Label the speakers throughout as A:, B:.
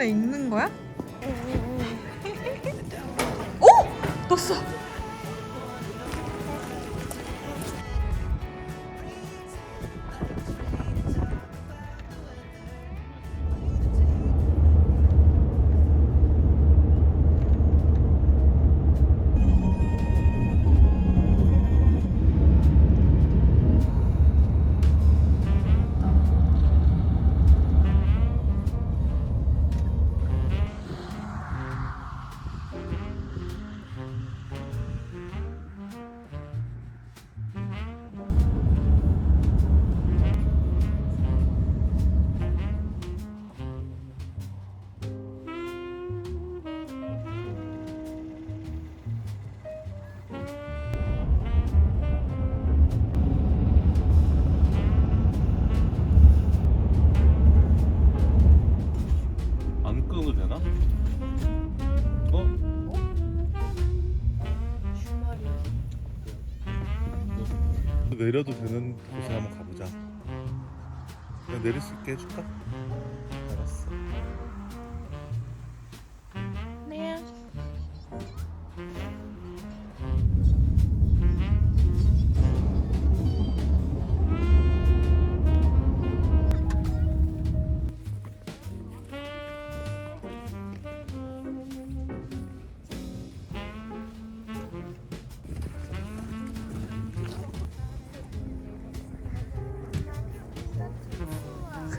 A: 원래 있는 거야? 오! 넣었어!
B: 안 끊어도 되나? 내려도 되는 곳에 한번 가보자. 그냥 내릴 수 있게 해줄까? 알았어.
A: 네.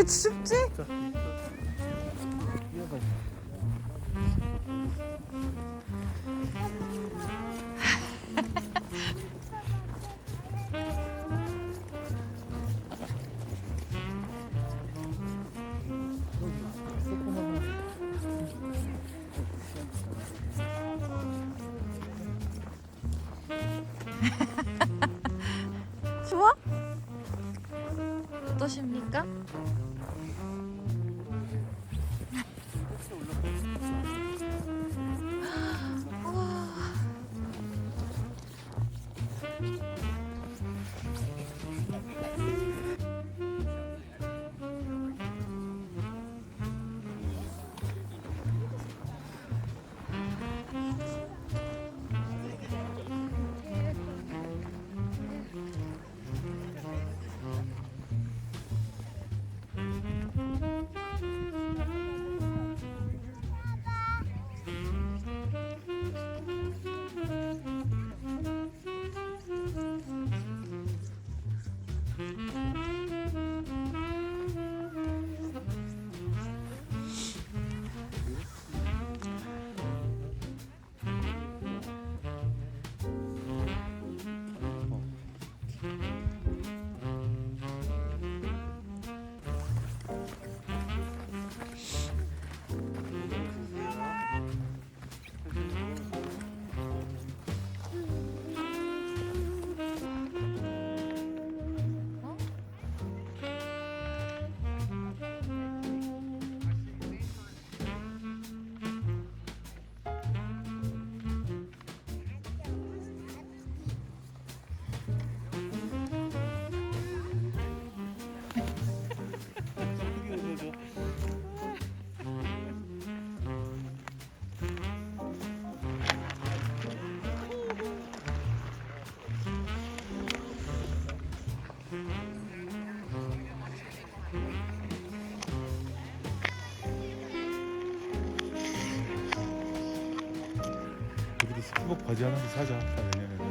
A: 춥지? 추워? 어떠십니까?
B: 우리도 스키복 바지 하나씩 사자. 내년에는.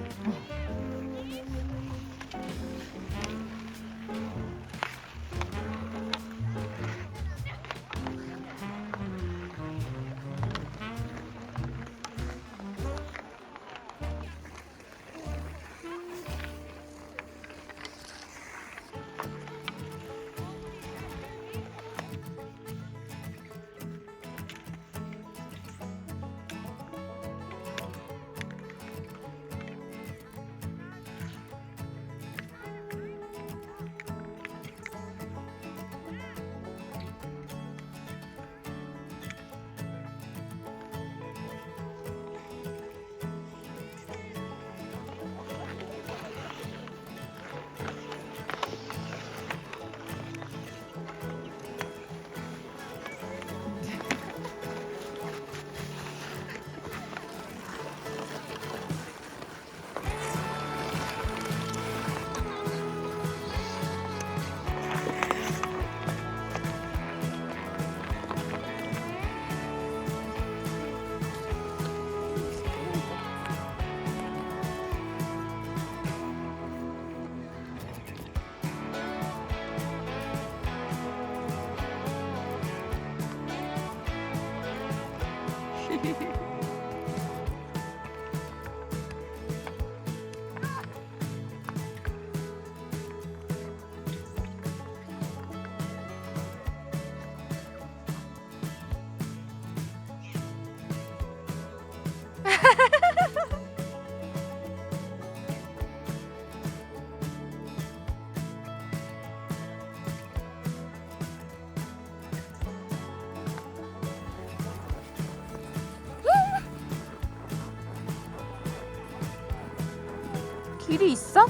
A: 길이 있어?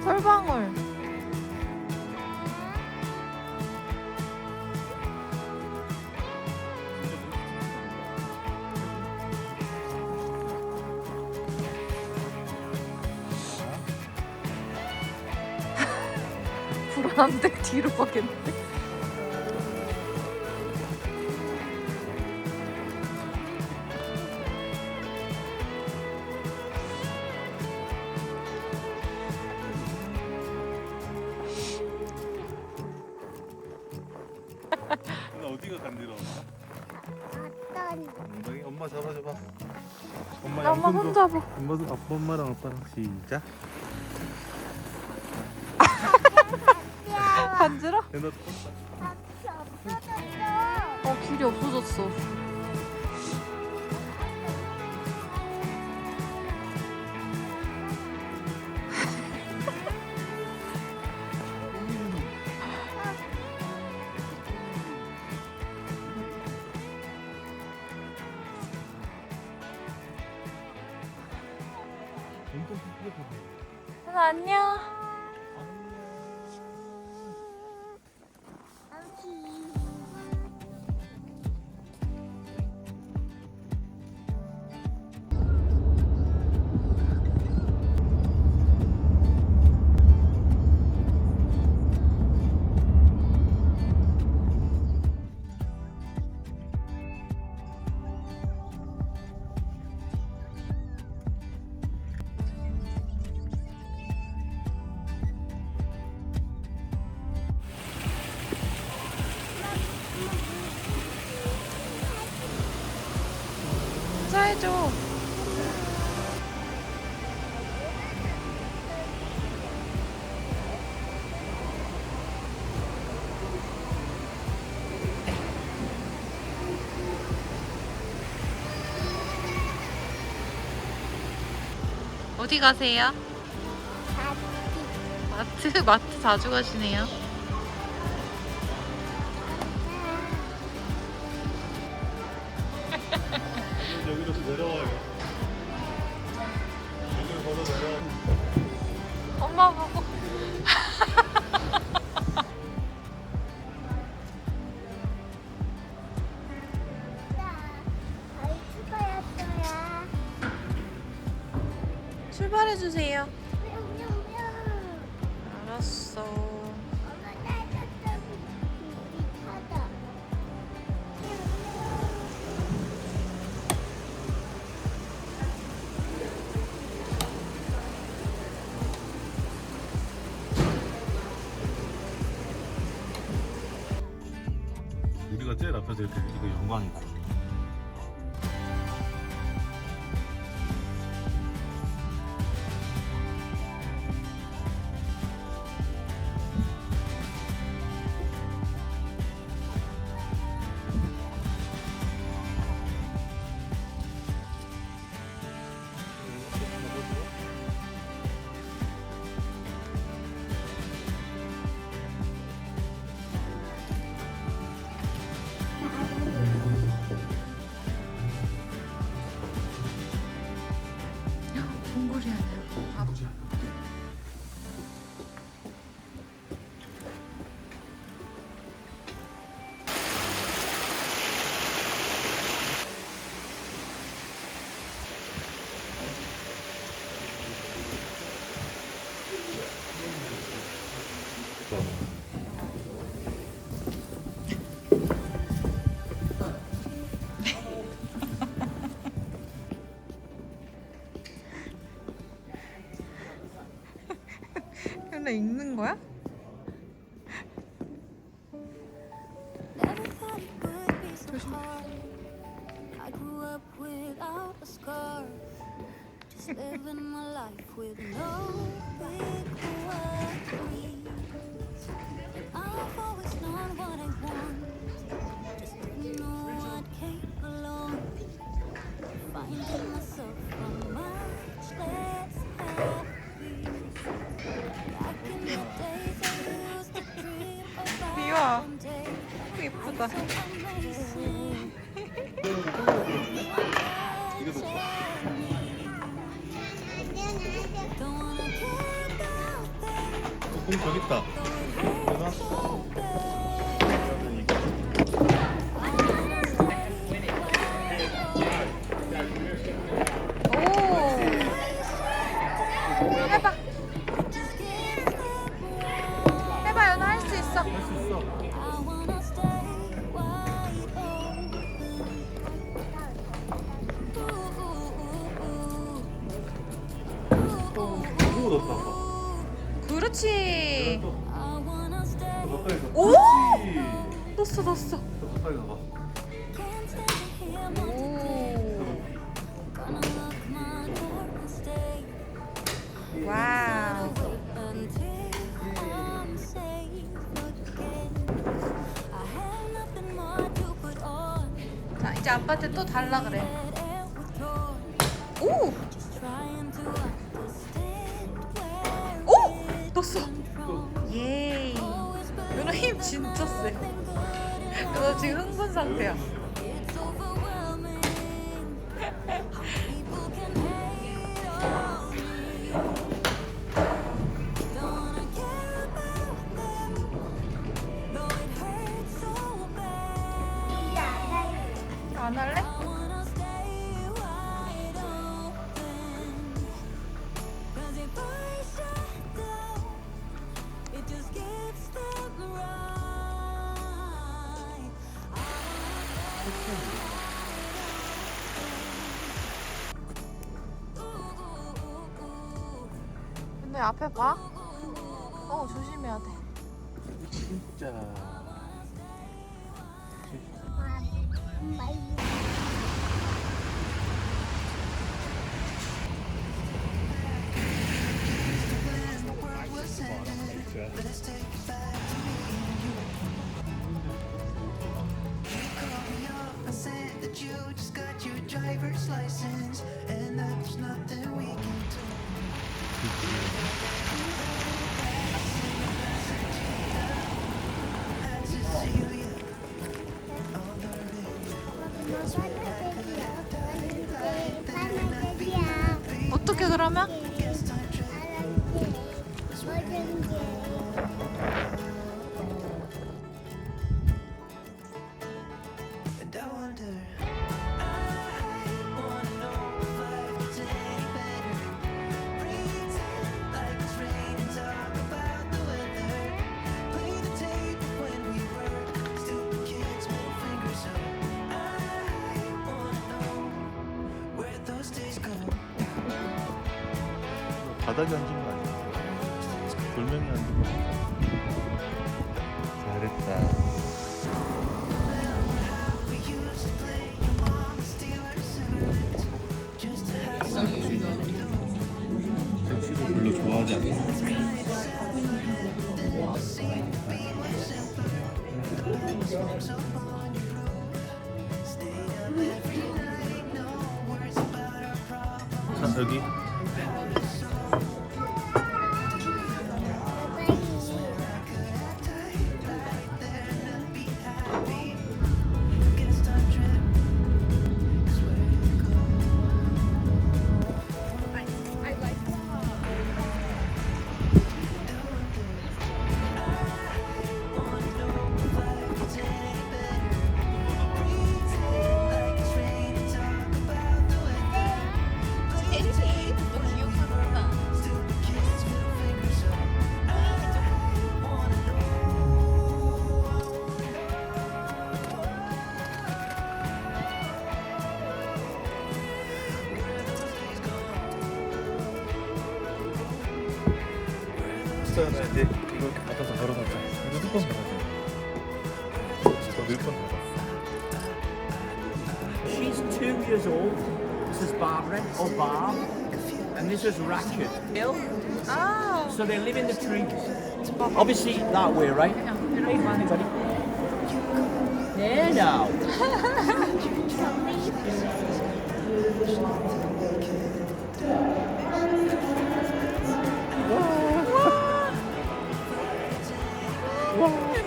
A: 솔방울. 불안한데 뒤로 가겠는데.
B: 나 어디가 간지러워? 엉덩이 엄마 잡아줘봐. 엄마
A: 나 엄마
B: 양손도.
A: 혼자 봐.
B: 엄마랑 아빠랑 시작.
A: 간지러?
B: 얘너
A: 길이 없어졌어. 하나 안녕. 인사해줘. 어디 가세요? 마트 자주 가시네요.
B: 여기로 내려와요. 여기로 걸어 내려와.
A: 엄마 보고. 출발해 주세요. 알았어.
B: 우리가 제일 앞에서 이렇게 이거 영광이다.
A: 동굴이 아니야. 근데 읽는 거야? 조심.
C: I grew up without a scar, just living my life with no big worries. And I've always known what I want, just didn't know what came along. Finding myself from much less happy back in the day.
A: 귀엽다.
B: 이게 더 좋아. 공 저기 있다. 되나? 그러면 이거.
A: 오. 해봐. 해봐, 연아 할 수 있어.
B: 할 수 있어. 오, 넣었다. 봐.
A: 그렇지.
B: 더 가까이 가.
A: 오!
B: 그렇지.
A: 넣었어, 넣었어.
B: 더 가까이 가봐.
A: 오. 와우. 자, 이제 아빠한테 또 달라 그래. 오! 오! 넣었어. 예이. 연아 힘 진짜 세. 너 지금 흥분 상태야. 안 할래? 근데 앞에 봐. 조심해야 돼.
B: 진짜.
D: Driver's license, and there's nothing we can do.
A: 어떻게 그러면?
D: And I wonder, I wanna know if life gets any better. Pretend like it's rain and talk about the weather. Play the tape of when we were stupid kids, middle fingers up. I wanna know where those days go.
B: 바닥에 앉은 거 아니야? 돌멩이 앉은 거 아니야? 잘했다.
D: We used to play your mom Steelers cigarettes just to have something to do.
B: 택시를 별로 좋아하지 않아. 자, 여기. 있어야 이제 이거 이렇게 받아서 걸어가자. 이거 몇번 받았어? 저 몇번 받았어?
E: She's 2 years old. This is Barbara, or Barb, and this is Ratchet. Hill.
A: 아,
E: So they live in the trees. Obviously that way, right? Hey, anybody? There now.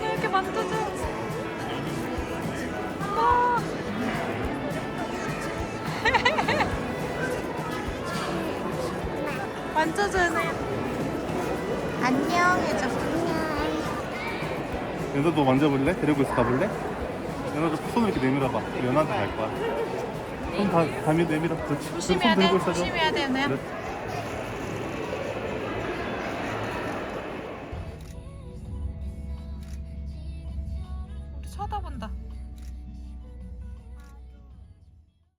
A: 이렇게 만져줘. 만져줘야 돼. 안녕 해줘.
B: 연아도 만져볼래? 데리고 있어 가볼래? 연아도 손을 이렇게 내밀어봐. 연아한테 갈 거야. 손 다 내밀어. 그렇지.
A: 조심해야
B: 손
A: 돼.
B: 들고 있어줘.
A: 조심해야 돼, 은혜야.
B: 그래.
A: 우리 쳐다본다.